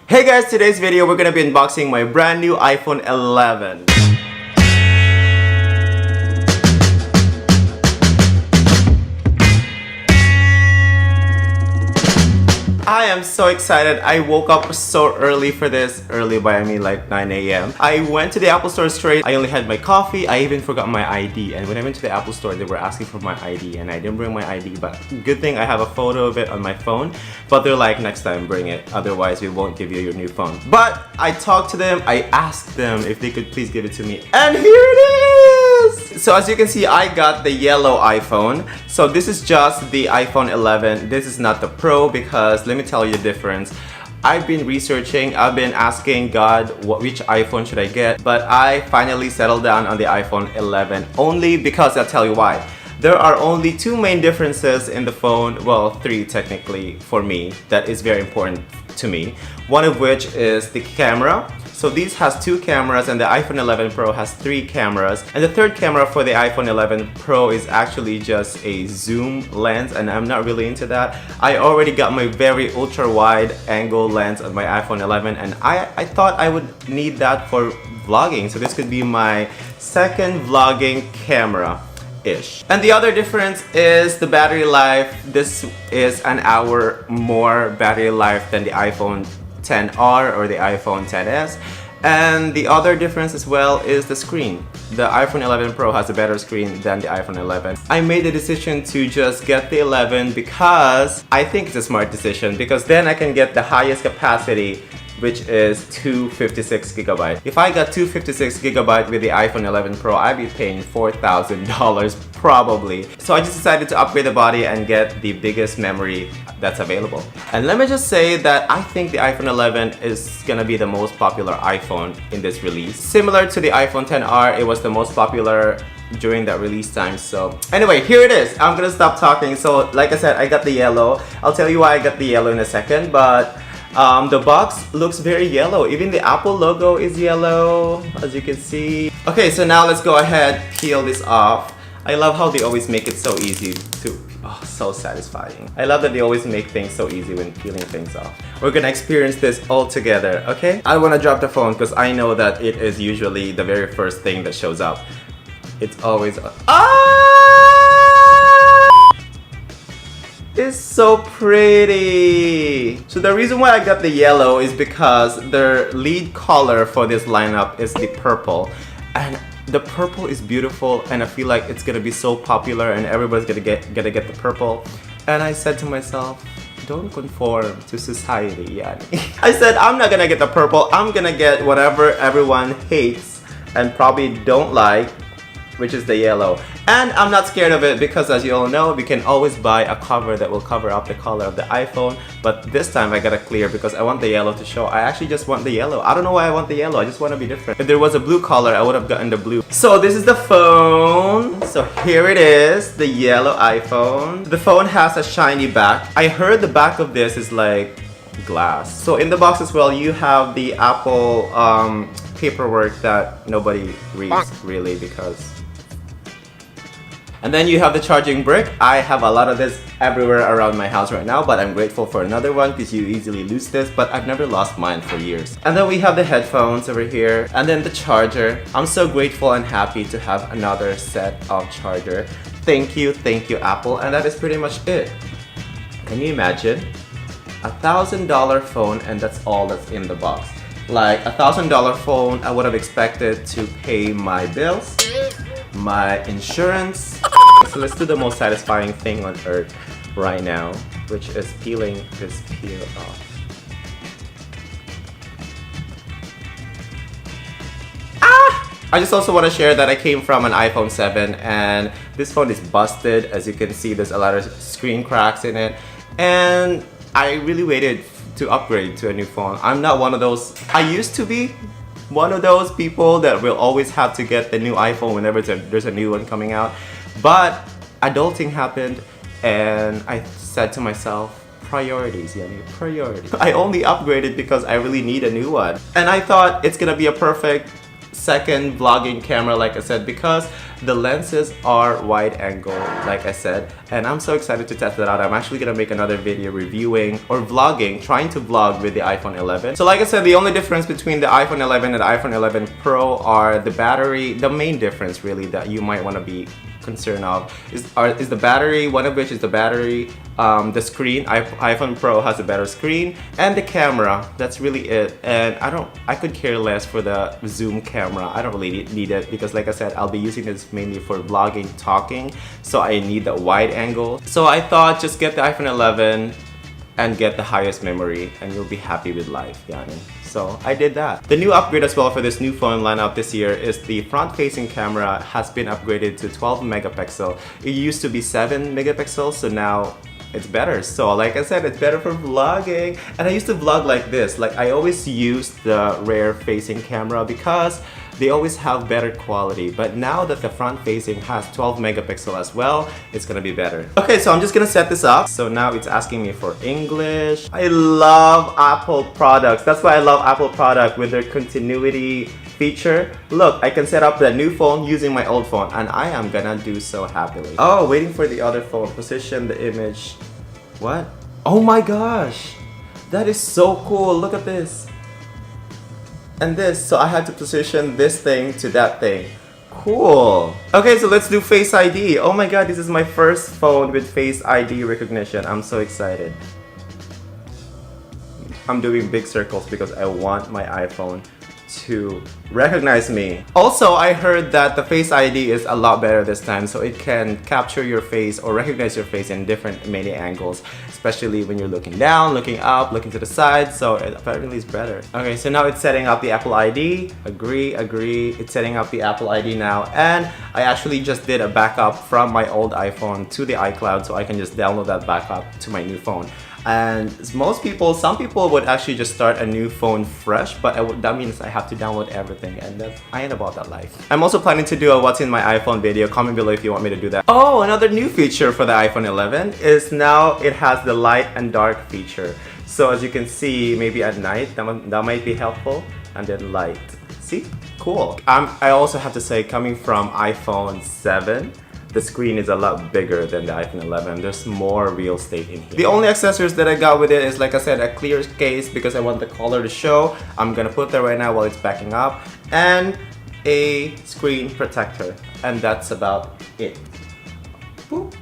Hey guys, today's video we're gonna be unboxing my brand new iPhone 11. I am so excited. I woke up so early for this. Early by I mean like 9 a.m. I went to the Apple Store straight. I only had my coffee. I even forgot my ID. And when I went to the Apple Store, they were asking for my ID. And I didn't bring my ID. But good thing I have a photo of it on my phone. But they're like, next time bring it. Otherwise, we won't give you your new phone. But I talked to them. I asked them if they could please give it to me. And here it is! So as you can see, I got the yellow iPhone. So this is just the iPhone 11. This is not the Pro because let me tell you the difference. I've been researching, I've been asking God which iPhone should I get, but I finally settled down on the iPhone 11 only because I'll tell you why. There are only two main differences in the phone, well, three technically for me, that is very important to me. One of which is the camera. So these has two cameras and the iPhone 11 Pro has three cameras. And the third camera for the iPhone 11 Pro is actually just a zoom lens and I'm not really into that. I already got my very ultra wide angle lens on my iPhone 11 and I thought I would need that for vlogging. So this could be my second vlogging camera. And the other difference is the battery life. This is an hour more battery life than the iPhone XR or the iPhone XS. And the other difference as well is the screen. The iPhone 11 Pro has a better screen than the iPhone 11. I made the decision to just get the 11 because I think it's a smart decision because then I can get the highest capacity, which is 256GB. If I got 256GB with the iPhone 11 Pro, I'd be paying $4,000 probably. So I just decided to upgrade the body and get the biggest memory that's available. And let me just say that I think the iPhone 11 is gonna be the most popular iPhone in this release. Similar to the iPhone XR, it was the most popular during that release time. So anyway, here it is. I'm gonna stop talking. So like I said, I got the yellow. I'll tell you why I got the yellow in a second, but the box looks very yellow. Even the Apple logo is yellow, as you can see. Okay, so now let's go ahead, peel this off. I love how they always make it so easy to, oh, so satisfying. I love that they always make things so easy when peeling things off. We're gonna experience this all together, okay? I wanna drop the phone because I know that it is usually the very first thing that shows up. It's always, it's so pretty. So the reason why I got the yellow is because their lead color for this lineup is the purple. And the purple is beautiful and I feel like it's gonna be so popular and everybody's gonna get the purple. And I said to myself, don't conform to society, yani. I said, I'm not gonna get the purple, I'm gonna get whatever everyone hates and probably don't like, which is the yellow. And I'm not scared of it because as you all know, we can always buy a cover that will cover up the color of the iPhone. But this time I got it clear because I want the yellow to show. I actually just want the yellow. I don't know why I want the yellow, I just want to be different. If there was a blue color, I would have gotten the blue. So this is the phone. So here it is, the yellow iPhone. The phone has a shiny back. I heard the back of this is like glass. So in the box as well, you have the Apple paperwork that nobody reads really because. And then you have the charging brick. I have a lot of this everywhere around my house right now, but I'm grateful for another one because you easily lose this, but I've never lost mine for years. And then we have the headphones over here, and then the charger. I'm so grateful and happy to have another set of charger. Thank you Apple, and that is pretty much it. Can you imagine? $1,000 phone and that's all that's in the box. Like $1,000 phone, I would have expected to pay my bills, my insurance. So let's do the most satisfying thing on earth right now, which is peeling this peel off. I just also want to share that I came from an iPhone 7 and this phone is busted. As you can see, there's a lot of screen cracks in it. And I really waited to upgrade to a new phone. I'm not one of those, I used to be one of those people that will always have to get the new iPhone whenever there's a new one coming out. But adulting happened and I said to myself, priorities, yani, priorities. I only upgraded because I really need a new one. And I thought it's gonna be a perfect second vlogging camera, like I said, because the lenses are wide angle, like I said, and I'm so excited to test that out. I'm actually gonna make another video reviewing or vlogging, trying to vlog with the iPhone 11. So like I said, the only difference between the iPhone 11 and the iPhone 11 Pro are the battery. The main difference really that you might want to be concerned of is the battery, one of which is the battery, the screen. iPhone Pro has a better screen, and the camera. That's really it. And I could care less for the zoom camera. I don't really need it because, like I said, I'll be using this mainly for vlogging, talking, so I need the wide angle. So I thought just get the iPhone 11 and get the highest memory and you'll be happy with life, yani. So I did that. The new upgrade as well for this new phone lineup this year is the front-facing camera has been upgraded to 12 megapixel. It used to be 7 megapixels, so now it's better. So like I said, it's better for vlogging. And I used to vlog like this. Like I always used the rear facing camera because they always have better quality. But now that the front facing has 12 megapixel as well, it's gonna be better. Okay, so I'm just gonna set this up. So now it's asking me for English. I love Apple products. That's why I love Apple product with their continuity feature. Look, I can set up the new phone using my old phone and I am gonna do so happily. Oh, waiting for the other phone. Position the image. What? Oh my gosh! That is so cool. Look at this. And this, so I had to position this thing to that thing. Cool. Okay, so let's do Face ID. Oh my god, this is my first phone with Face ID recognition. I'm so excited. I'm doing big circles because I want my iPhone to recognize me. Also, I heard that the Face ID is a lot better this time, so it can capture your face or recognize your face in different many angles, especially when you're looking down, looking up, looking to the side, so it apparently is better. Okay, so now it's setting up the Apple ID. Agree. It's setting up the Apple ID now, and I actually just did a backup from my old iPhone to the iCloud, so I can just download that backup to my new phone. And some people would actually just start a new phone fresh, but that means I have to download everything, and I ain't about that life. I'm also planning to do a what's in my iPhone video. Comment below if you want me to do that. Oh, another new feature for the iPhone 11 is now it has the light and dark feature. So as you can see, maybe at night, that might be helpful. And then light. See? Cool. I also have to say, coming from iPhone 7, the screen is a lot bigger than the iPhone 11. There's more real estate in here. The only accessories that I got with it is, like I said, a clear case because I want the color to show. I'm gonna put that right now while it's backing up. And a screen protector. And that's about it. Boop.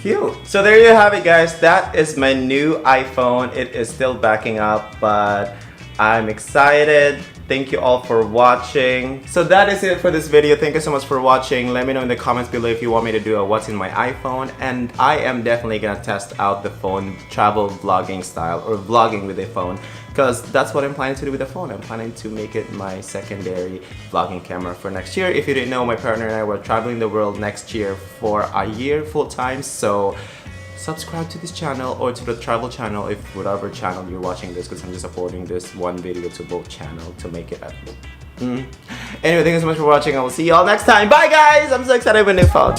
Cute. So there you have it, guys. That is my new iPhone. It is still backing up, but I'm excited. Thank you all for watching. So that is it for this video. Thank you so much for watching. Let me know in the comments below if you want me to do a what's in my iPhone. And I am definitely gonna test out the phone travel vlogging style or vlogging with a phone, because that's what I'm planning to do with the phone. I'm planning to make it my secondary vlogging camera for next year. If you didn't know, my partner and I were traveling the world next year for a year full time. So subscribe to this channel or to the travel channel, if whatever channel you're watching this, because I'm just uploading this one video to both channels to make it Anyway, thank you so much for watching. I will see you all next time. Bye guys! I'm so excited when they found.